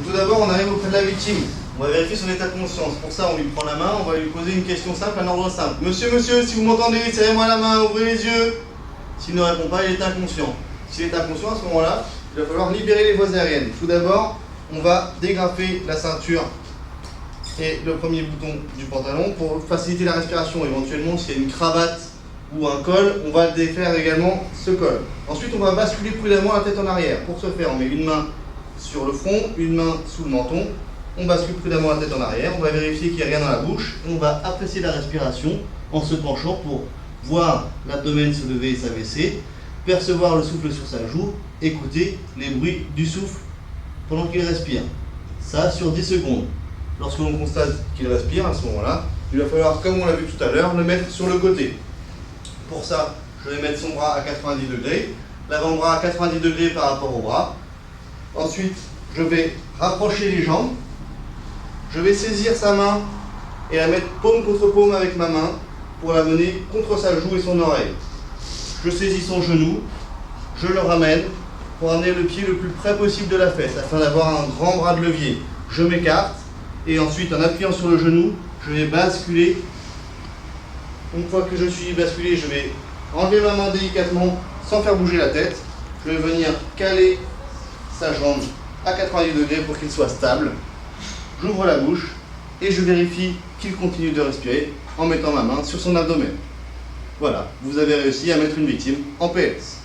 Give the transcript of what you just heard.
tout d'abord, on arrive auprès de la victime. On va vérifier son état de conscience. Pour ça, on lui prend la main, on va lui poser une question simple, un ordre simple. Monsieur, monsieur, si vous m'entendez, serrez-moi la main, ouvrez les yeux. S'il ne répond pas, il est inconscient. S'il est inconscient, à ce moment-là, il va falloir libérer les voies aériennes. Tout d'abord, on va dégrafer la ceinture et le premier bouton du pantalon pour faciliter la respiration. Éventuellement, s'il y a une cravate ou un col, on va défaire également ce col. Ensuite, on va basculer prudemment la tête en arrière. Pour ce faire, on met une main sur le front, une main sous le menton. On bascule prudemment la tête en arrière. On va vérifier qu'il n'y a rien dans la bouche. Et on va apprécier la respiration en se penchant pour voir l'abdomen se lever et s'abaisser, percevoir le souffle sur sa joue, écouter les bruits du souffle pendant qu'il respire. Ça sur 10 secondes. Lorsque l'on constate qu'il respire, à ce moment-là, il va falloir, comme on l'a vu tout à l'heure, le mettre sur le côté. Pour ça, je vais mettre son bras à 90 degrés, l'avant-bras à 90 degrés par rapport au bras. Ensuite, je vais rapprocher les jambes. Je vais saisir sa main et la mettre paume contre paume avec ma main pour la mener contre sa joue et son oreille. Je saisis son genou, je le ramène pour amener le pied le plus près possible de la fesse afin d'avoir un grand bras de levier. Je m'écarte et ensuite, en appuyant sur le genou, je vais basculer. Une fois que je suis basculé, je vais enlever ma main délicatement sans faire bouger la tête. Je vais venir caler sa jambe à 90 degrés pour qu'il soit stable. J'ouvre la bouche et je vérifie qu'il continue de respirer en mettant ma main sur son abdomen. Voilà, vous avez réussi à mettre une victime en PLS.